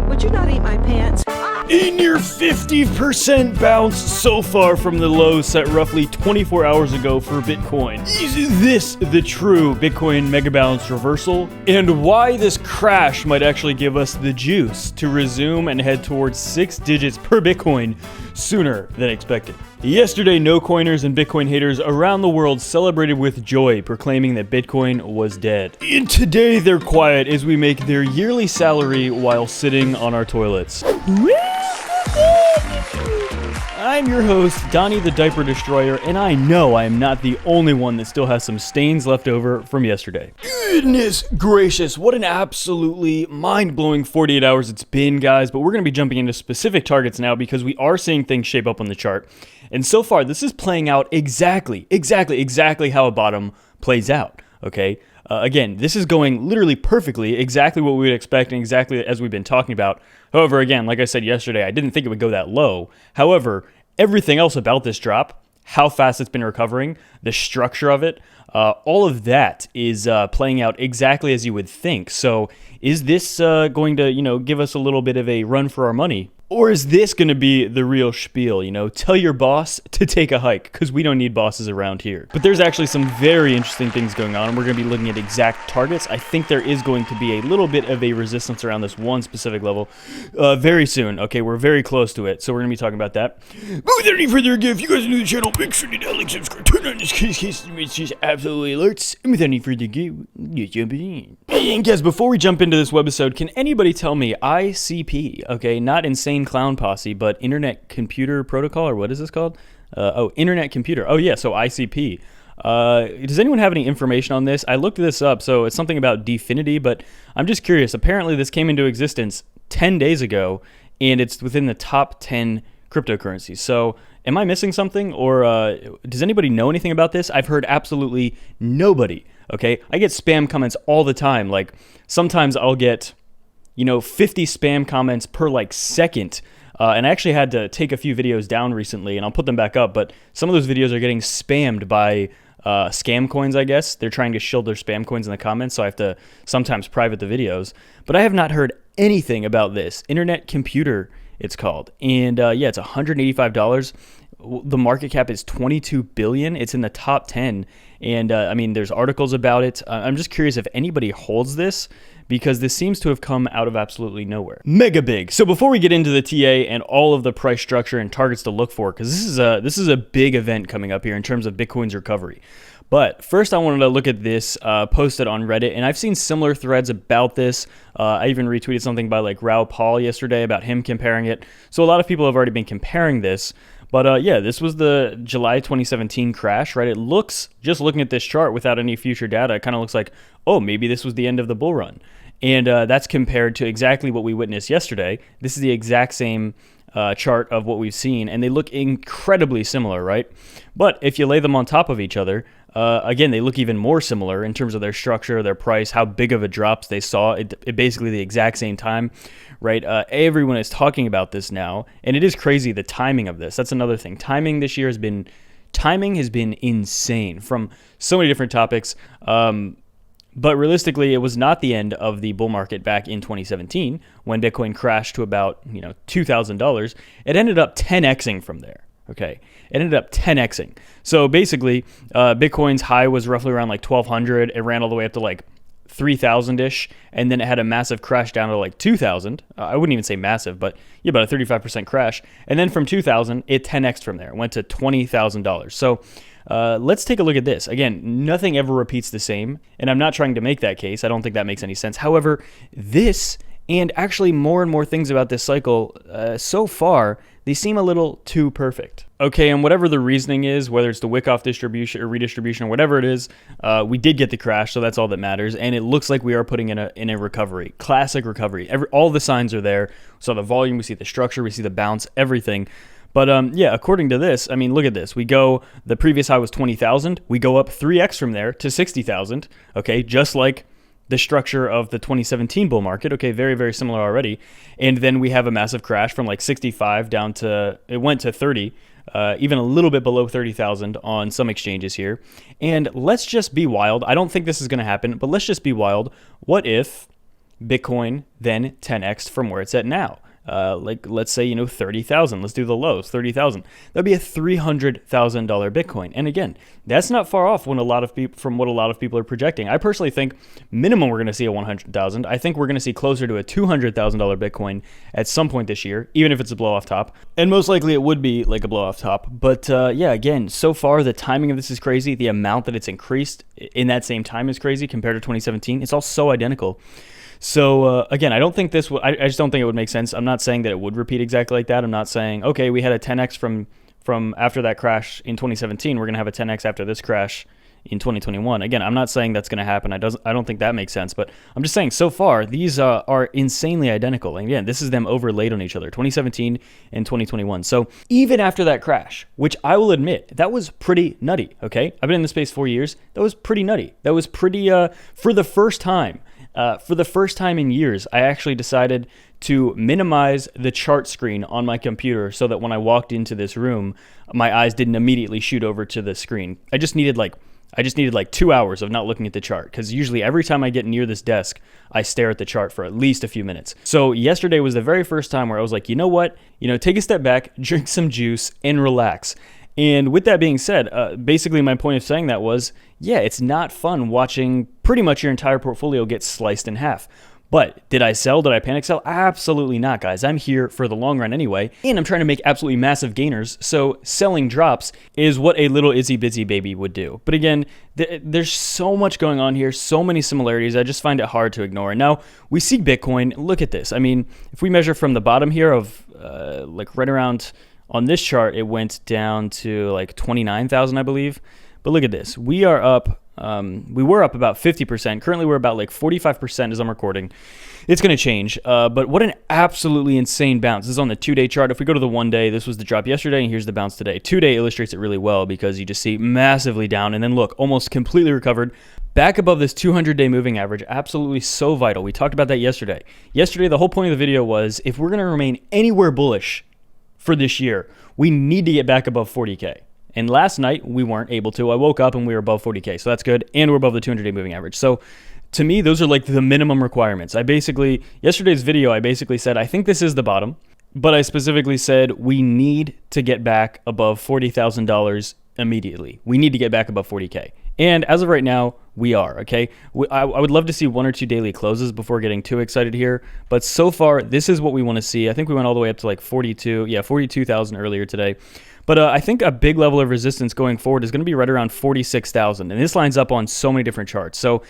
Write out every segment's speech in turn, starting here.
Would you not eat my pants? A near 50% bounce so far from the low set roughly 24 hours ago for Bitcoin. Is this the true Bitcoin mega bounce reversal? And why this crash might actually give us the juice to resume and head towards 6 digits per Bitcoin sooner than expected. Yesterday, no-coiners and Bitcoin haters around the world celebrated with joy, proclaiming that Bitcoin was dead. And today, they're quiet as we make their yearly salary while sitting on our toilets. I'm your host, Donnie the Diaper Destroyer, and I know I am not the only one that still has some stains left over from yesterday. Goodness gracious, what an absolutely mind-blowing 48 hours it's been, guys, but we're going to be jumping into specific targets now because we are seeing things shape up on the chart. And so far, this is playing out exactly how a bottom plays out, okay? Again, this is going literally perfectly, exactly what we would expect and exactly as we've been talking about. However, again, like I said yesterday, I didn't think it would go that low. However, everything else about this drop, how fast it's been recovering, the structure of it, all of that is playing out exactly as you would think. So is this going to, give us a little bit of a run for our money? Or is this going to be the real spiel, tell your boss to take a hike, because we don't need bosses around here. But there's actually some very interesting things going on, and we're going to be looking at exact targets. I think there is going to be a little bit of a resistance around this one specific level very soon. Okay, we're very close to it, so we're going to be talking about that. But without any further ado, if you guys are new to the channel, make sure to hit that like, subscribe, turn on this case, it's just absolutely alerts. And without any further ado, let's jump in. And guys, before we jump into this webisode, can anybody tell me ICP, okay, not Insane Clown Posse, but Internet Computer Protocol, or what is this called? Internet Computer. Oh yeah, so ICP. Does anyone have any information on this? I looked this up, so it's something about Definity, but I'm just curious. Apparently this came into existence 10 days ago, and it's within the top 10 cryptocurrencies. So am I missing something, or does anybody know anything about this? I've heard absolutely nobody, okay? I get spam comments all the time. Like, sometimes I'll get 50 spam comments per second. And I actually had to take a few videos down recently, and I'll put them back up, but some of those videos are getting spammed by scam coins, I guess. They're trying to shield their spam coins in the comments, so I have to sometimes private the videos. But I have not heard anything about this. Internet Computer, it's called. And yeah, it's $185. The market cap is $22 billion. It's in the top 10. And I mean, there's articles about it. I'm just curious if anybody holds this, because this seems to have come out of absolutely nowhere. Mega big. So before we get into the TA and all of the price structure and targets to look for, because this is a big event coming up here in terms of Bitcoin's recovery. But first I wanted to look at this posted on Reddit, and I've seen similar threads about this. I even retweeted something by Rao Paul yesterday about him comparing it. So a lot of people have already been comparing this. But yeah, this was the July 2017 crash, right? It looks, just looking at this chart without any future data, it kind of looks like, oh, maybe this was the end of the bull run. And that's compared to exactly what we witnessed yesterday. This is the exact same chart of what we've seen, and they look incredibly similar, right? But if you lay them on top of each other, again, they look even more similar in terms of their structure, their price, how big of a drops they saw at basically the exact same time, right? Everyone is talking about this now, and it is crazy, the timing of this. That's another thing. Timing this year has been insane from so many different topics. But realistically, it was not the end of the bull market back in 2017 when Bitcoin crashed to about $2,000. It ended up 10xing from there. Okay, it ended up 10xing. So basically, Bitcoin's high was roughly around 1,200. It ran all the way up to 3,000-ish, and then it had a massive crash down to 2,000. I wouldn't even say massive, but yeah, about a 35% crash. And then from 2,000, it 10x'd from there. It went to $20,000. So let's take a look at this. Again, nothing ever repeats the same, and I'm not trying to make that case. I don't think that makes any sense. However, this, and actually more and more things about this cycle, so far, they seem a little too perfect. Okay, and whatever the reasoning is, whether it's the wick-off distribution or redistribution or whatever it is, we did get the crash, so that's all that matters, and it looks like we are putting in a recovery, classic recovery. All the signs are there. So the volume, we see the structure, we see the bounce, everything. But yeah, according to this, I mean, look at this. The previous high was 20,000. We go up 3x from there to 60,000. Okay, just like the structure of the 2017 bull market. Okay, very, very similar already. And then we have a massive crash from like 65 down to, it went to 30, even a little bit below 30,000 on some exchanges here. And let's just be wild. I don't think this is going to happen, but let's just be wild. What if Bitcoin then 10x from where it's at now? Like, let's say, 30,000. Let's do the lows, 30,000. That'd be a $300,000 Bitcoin. And again, that's not far off from what a lot of people are projecting. I personally think minimum we're going to see a 100,000. I think we're going to see closer to a $200,000 Bitcoin at some point this year, even if it's a blow off top. And most likely it would be like a blow off top. But yeah, again, so far the timing of this is crazy. The amount that it's increased in that same time is crazy compared to 2017. It's all so identical. So again, I don't think this would. I just don't think it would make sense. I'm not saying that it would repeat exactly like that. I'm not saying, okay, we had a 10x from after that crash in 2017. We're gonna have a 10x after this crash in 2021. Again, I'm not saying that's gonna happen. I don't think that makes sense. But I'm just saying, so far these are insanely identical. And again, this is them overlaid on each other, 2017 and 2021. So even after that crash, which I will admit that was pretty nutty. Okay, I've been in the space 4 years. That was pretty nutty. That was pretty for the first time. For the first time in years, I actually decided to minimize the chart screen on my computer so that when I walked into this room, my eyes didn't immediately shoot over to the screen. I just needed like 2 hours of not looking at the chart, because usually every time I get near this desk, I stare at the chart for at least a few minutes. So yesterday was the very first time where I was like, you know what? Take a step back, drink some juice, and relax. And with that being said, basically my point of saying that was, yeah, it's not fun watching pretty much your entire portfolio get sliced in half. But did I sell? Did I panic sell? Absolutely not, guys. I'm here for the long run anyway, and I'm trying to make absolutely massive gainers, so selling drops is what a little itsy bitsy baby would do. But again, there's so much going on here, so many similarities, I just find it hard to ignore. And now we see Bitcoin. Look at this. I mean, if we measure from the bottom here of like right around... On this chart, it went down to like 29,000, I believe. But look at this. We are up. We were up about 50%. Currently, we're about like 45% as I'm recording. It's going to change. But what an absolutely insane bounce. This is on the 2-day chart. If we go to the 1-day, this was the drop yesterday, and here's the bounce today. 2-day illustrates it really well because you just see massively down, and then look, almost completely recovered. Back above this 200-day moving average, absolutely so vital. We talked about that yesterday. Yesterday, the whole point of the video was if we're going to remain anywhere bullish for this year, we need to get back above 40K. And last night, we weren't able to. I woke up and we were above 40K, so that's good. And we're above the 200-day moving average. So to me, those are like the minimum requirements. Yesterday's video, I basically said, I think this is the bottom, but I specifically said we need to get back above $40,000 immediately. We need to get back above 40K. And as of right now, we are, okay? I would love to see 1 or 2 daily closes before getting too excited here. But so far, this is what we want to see. I think we went all the way up to like 42,000 earlier today. But I think a big level of resistance going forward is going to be right around 46,000. And this lines up on so many different charts. So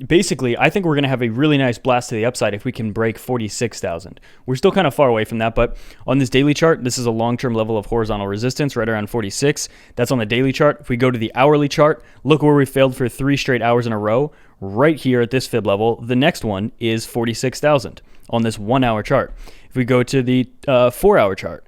basically, I think we're going to have a really nice blast to the upside if we can break 46,000. We're still kind of far away from that, but on this daily chart, this is a long-term level of horizontal resistance right around 46. That's on the daily chart. If we go to the hourly chart, look where we failed for 3 straight hours in a row. Right here at this fib level, the next one is 46,000 on this 1-hour chart. If we go to the 4-hour chart,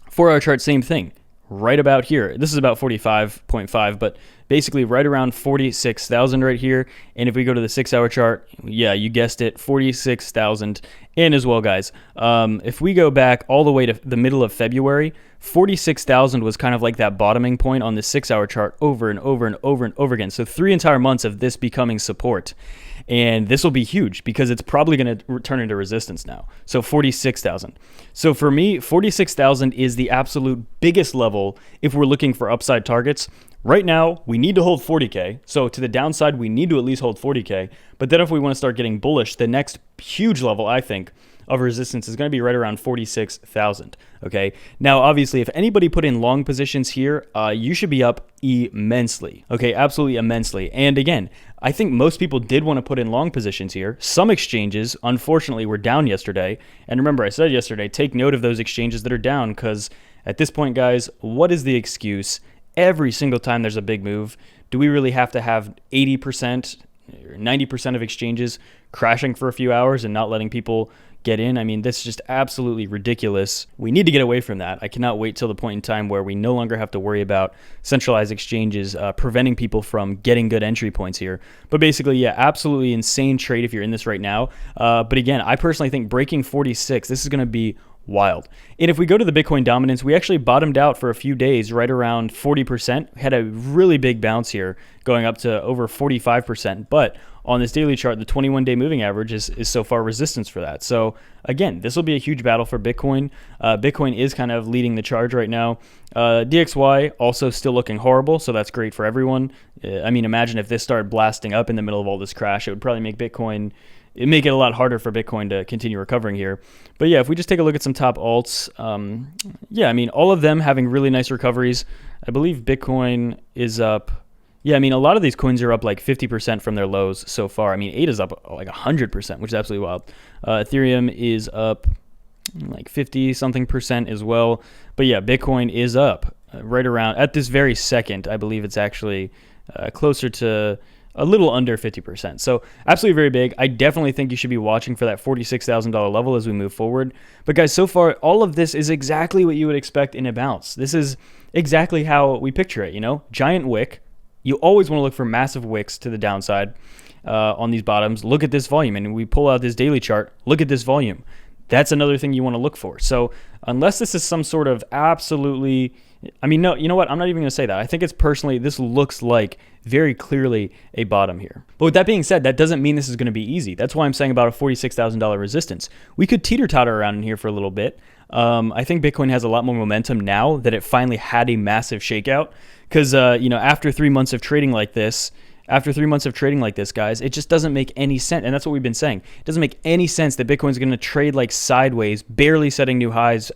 4-hour chart, same thing. Right about here. This is about 45.5, but basically right around 46,000 right here. And if we go to the 6-hour chart, yeah, you guessed it, 46,000. And as well, guys, if we go back all the way to the middle of February, 46,000 was kind of like that bottoming point on the 6-hour chart over and over and over and over again. So 3 entire months of this becoming support. And this will be huge because it's probably going to turn into resistance now. So 46,000. So for me, 46,000 is the absolute biggest level if we're looking for upside targets. Right now, we need to hold 40K. So to the downside, we need to at least hold 40K. But then if we want to start getting bullish, the next huge level, I think, of resistance is going to be right around 46,000. Okay. Now, obviously, if anybody put in long positions here, you should be up immensely. Okay. Absolutely immensely. And again, I think most people did want to put in long positions here. Some exchanges, unfortunately, were down yesterday. And remember, I said yesterday, take note of those exchanges that are down because at this point, guys, what is the excuse? Every single time there's a big move, do we really have to have 80%? 90% of exchanges crashing for a few hours and not letting people get in. I mean, this is just absolutely ridiculous. We need to get away from that. I cannot wait till the point in time where we no longer have to worry about centralized exchanges preventing people from getting good entry points here. But basically, yeah, absolutely insane trade if you're in this right now. But again, I personally think breaking 46, this is going to be wild. And if we go to the Bitcoin dominance, we actually bottomed out for a few days right around 40%. We had a really big bounce here going up to over 45%. But on this daily chart, the 21-day moving average is so far resistance for that. So again, this will be a huge battle for Bitcoin. Bitcoin is kind of leading the charge right now. DXY also still looking horrible, so that's great for everyone. I mean, imagine if this started blasting up in the middle of all this crash, it would probably make it'd make it a lot harder for Bitcoin to continue recovering here. But yeah, if we just take a look at some top alts, yeah, I mean, all of them having really nice recoveries. I believe Bitcoin is up. Yeah, I mean, a lot of these coins are up like 50% from their lows so far. I mean, ADA is up like 100%, which is absolutely wild. Ethereum is up like 50-something% as well. But yeah, Bitcoin is up right around, at this very second, I believe it's actually closer to a little under 50%. So absolutely very big. I definitely think you should be watching for that $46,000 level as we move forward. But guys, so far, all of this is exactly what you would expect in a bounce. This is exactly how we picture it, you know? Giant wick. You always want to look for massive wicks to the downside on these bottoms. Look at this volume. And we pull out this daily chart. Look at this volume. That's another thing you want to look for. So unless this is some sort of absolutely, I mean, no, you know what? I'm not even going to say that. I think it's personally, this looks like very clearly a bottom here. But with that being said, that doesn't mean this is going to be easy. That's why I'm saying about a $46,000 resistance. We could teeter-totter around in here for a little bit. I think Bitcoin has a lot more momentum now that it finally had a massive shakeout. Because, you know, after 3 months of trading like this, guys, it just doesn't make any sense. And that's what we've been saying. It doesn't make any sense that Bitcoin's going to trade like sideways, barely setting new highs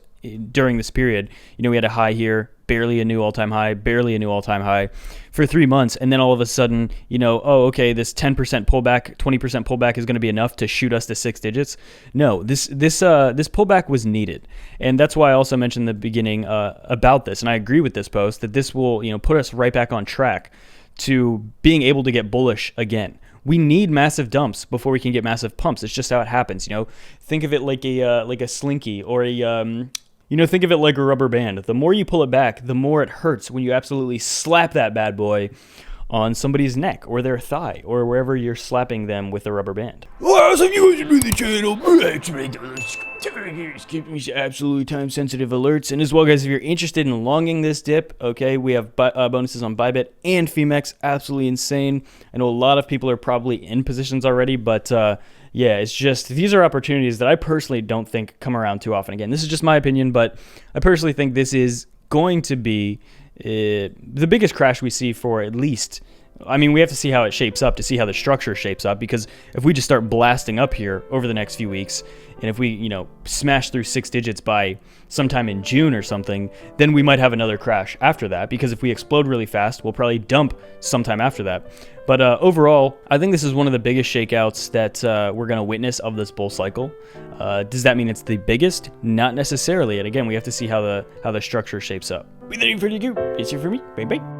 during this period. You know, we had a high here, barely a new all-time high, barely a new all-time high for 3 months. And then all of a sudden, you know, oh, okay, this 10% pullback, 20% pullback is going to be enough to shoot us to 6 digits. No, this pullback was needed. And that's why I also mentioned in the beginning about this. And I agree with this post that this will, you know, put us right back on track to being able to get bullish again. We need massive dumps before we can get massive pumps. It's just how it happens. You know, think of it like a slinky or a you know, think of it like a rubber band. The more you pull it back, the more it hurts when you absolutely slap that bad boy on somebody's neck or their thigh or wherever you're slapping them with a rubber band. Well, so you guys the channel. Give me absolutely time-sensitive alerts. And as well, guys, if you're interested in longing this dip, okay, we have bonuses on Bybit and Femex. Absolutely insane. I know a lot of people are probably in positions already, but yeah, it's just, these are opportunities that I personally don't think come around too often. Again, this is just my opinion, but I personally think this is going to be the biggest crash we see for at least, I mean, we have to see how it shapes up to see how the structure shapes up, because if we just start blasting up here over the next few weeks, and if we, you know, smash through 6 digits by sometime in June or something, then we might have another crash after that, because if we explode really fast, we'll probably dump sometime after that. But overall, I think this is one of the biggest shakeouts that we're going to witness of this bull cycle. Does that mean it's the biggest? Not necessarily. And again, we have to see how the structure shapes up. With that, pretty good. It's it for me. Bye bye.